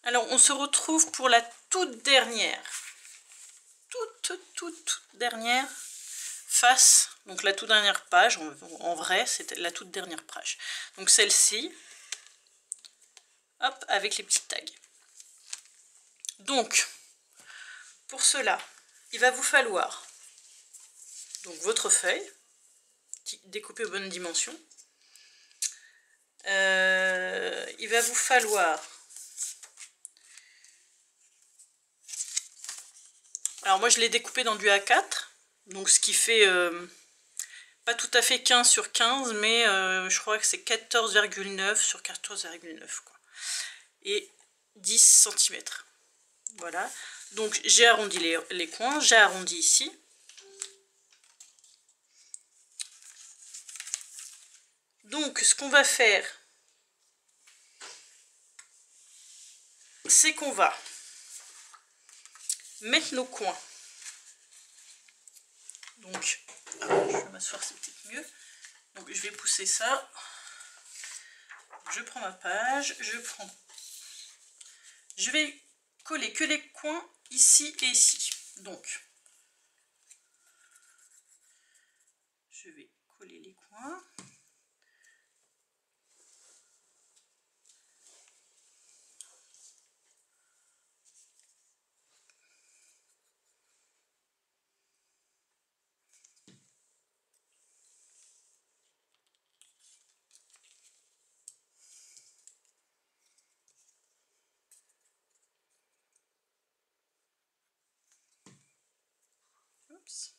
Alors, on se retrouve pour la toute dernière, toute dernière face, donc la toute dernière page, en vrai, c'est la toute dernière page. Donc celle-ci, hop, avec les petits tags. Donc, pour cela, il va vous falloir donc votre feuille, découpée aux bonnes dimensions. Il va vous falloir... Alors moi je l'ai découpé dans du A4, donc ce qui fait pas tout à fait 15 sur 15, mais je crois que c'est 14,9 sur 14,9 quoi. Et 10 cm. Voilà. Donc j'ai arrondi les coins, j'ai arrondi ici. Donc ce qu'on va faire, c'est qu'on va mettre nos coins. Donc, je vais m'asseoir, c'est peut-être mieux. Donc je vais pousser ça. Je prends ma page, je vais coller que les coins ici et ici. Donc, je vais coller les coins. Oups.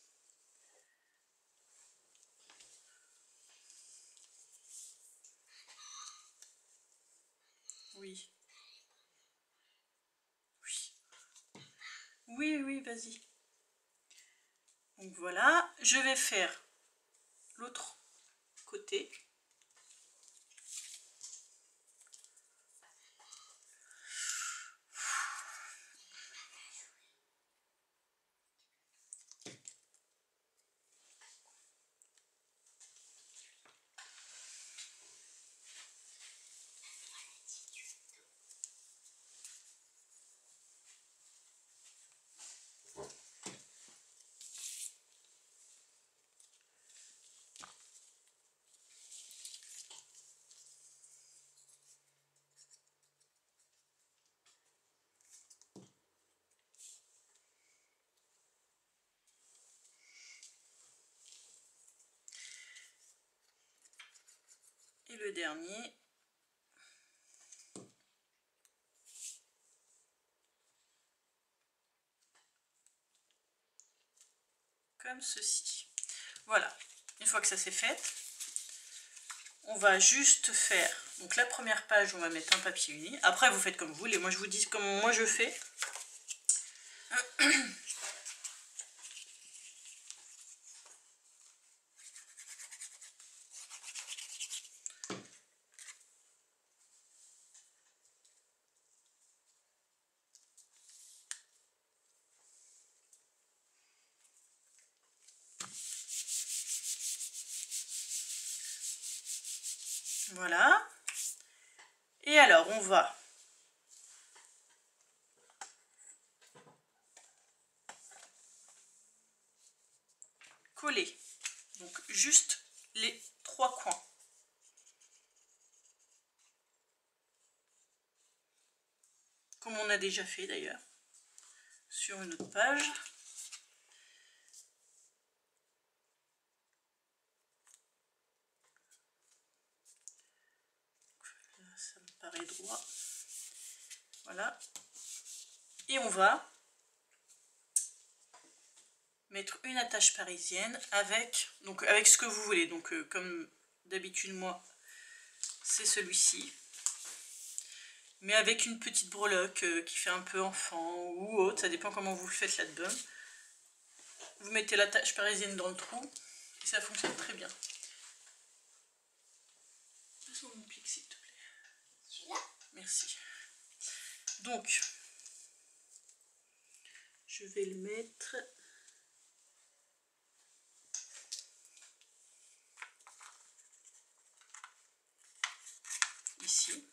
Oui. Oui, vas-y. Donc voilà, je vais faire l'autre côté. Et le dernier. Comme ceci. Voilà. Une fois que ça c'est fait, on va juste faire, donc la première page, on va mettre un papier uni. Après, vous faites comme vous voulez. Moi, je vous dis comment moi je fais. Voilà. Et alors, on va coller donc juste les 3 coins. Comme on a déjà fait d'ailleurs sur une autre page. Là, ça me paraît droit. Voilà. Et on va mettre une attache parisienne avec, donc avec ce que vous voulez. Donc comme d'habitude moi c'est celui-ci, mais avec une petite breloque qui fait un peu enfant ou autre, ça dépend comment vous le faites là-dedans. Vous mettez l'attache parisienne dans le trou et ça fonctionne très bien. Passe-moi mon pic s'il te plaît. Celui-là ? Merci. Donc je vais le mettre ici.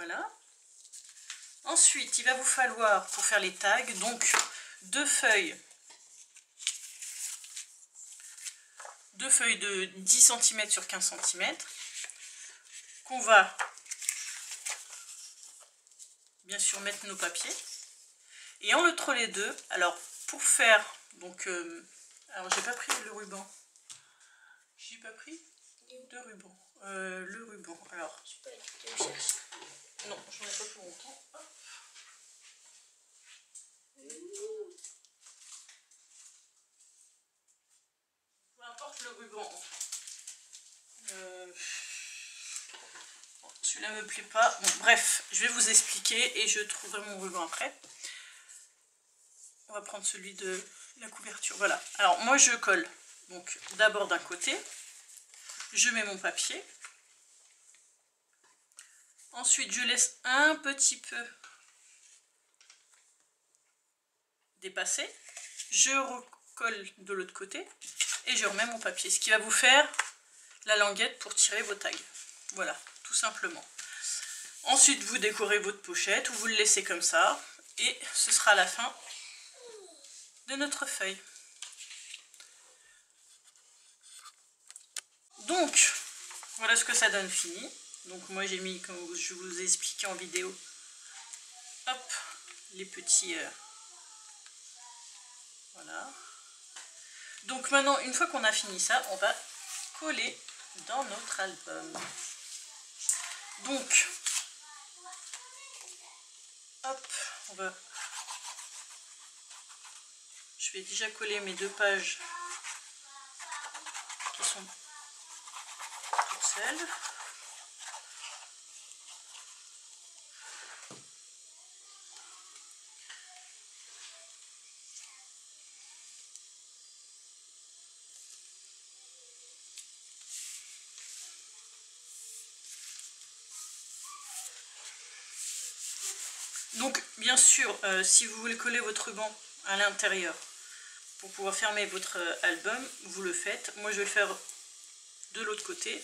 Voilà. Ensuite, il va vous falloir, pour faire les tags, donc 2 feuilles de 10 cm sur 15 cm qu'on va bien sûr mettre nos papiers. Et entre les deux, alors pour faire, donc, alors j'ai pas pris le ruban. J'ai pas pris de ruban. Le ruban, alors. Non, j'en ai pas pour longtemps. Hop. Peu importe le ruban. Bon, celui-là me plaît pas. Bon, bref, je vais vous expliquer et je trouverai mon ruban après. On va prendre celui de la couverture. Voilà. Alors moi je colle. Donc d'abord d'un côté, je mets mon papier. Ensuite je laisse un petit peu dépasser. Je recolle de l'autre côté et je remets mon papier. Ce qui va vous faire la languette pour tirer vos tags. Voilà, tout simplement. Ensuite vous décorez votre pochette ou vous le laissez comme ça. Et ce sera la fin de notre feuille. Donc, voilà ce que ça donne fini. Donc moi j'ai mis, comme je vous ai expliqué en vidéo, hop, les petits... voilà. Donc maintenant, une fois qu'on a fini ça, on va coller dans notre album. Donc, hop, on va... Je vais déjà coller mes 2 pages qui sont toutes seules. Donc, bien sûr, si vous voulez coller votre ruban à l'intérieur pour pouvoir fermer votre album, vous le faites. Moi, je vais le faire de l'autre côté.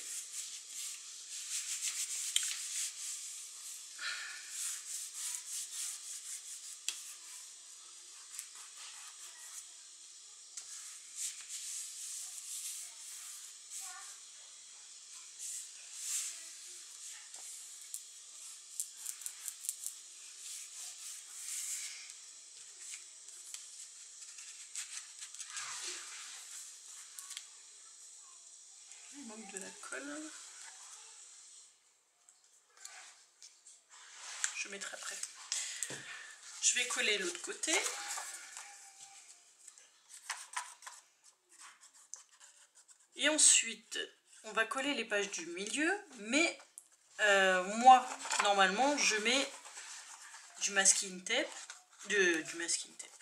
Il manque de la colle. Je mettrai après. Je vais coller l'autre côté. Et ensuite, on va coller les pages du milieu. Mais moi, normalement, je mets du masking tape.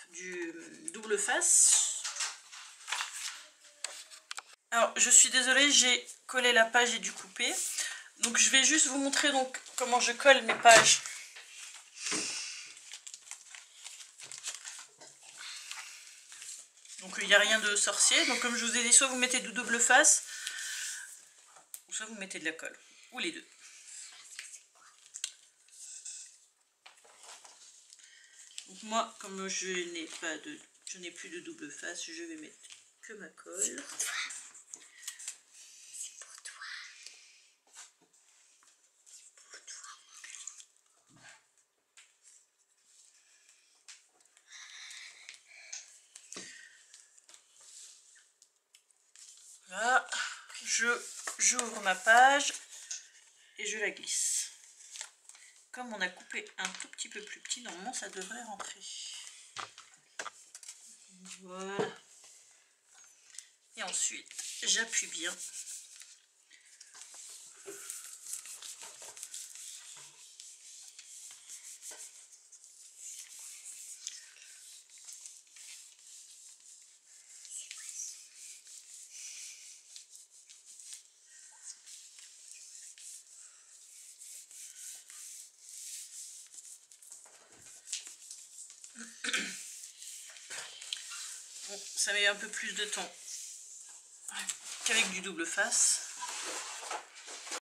Du double face. Alors, je suis désolée, j'ai collé la page et dû couper. Donc, je vais juste vous montrer donc comment je colle mes pages. Donc, il n'y a rien de sorcier. Donc, comme je vous ai dit, soit vous mettez du double face, ou soit vous mettez de la colle. Ou les deux. Donc, moi, comme je n'ai plus de double face, je vais mettre que ma colle. Là, j'ouvre ma page et je la glisse. Comme on a coupé un tout petit peu plus petit, normalement ça devrait rentrer. Voilà. Et ensuite, j'appuie bien. Bon, ça met un peu plus de temps qu'avec du double face.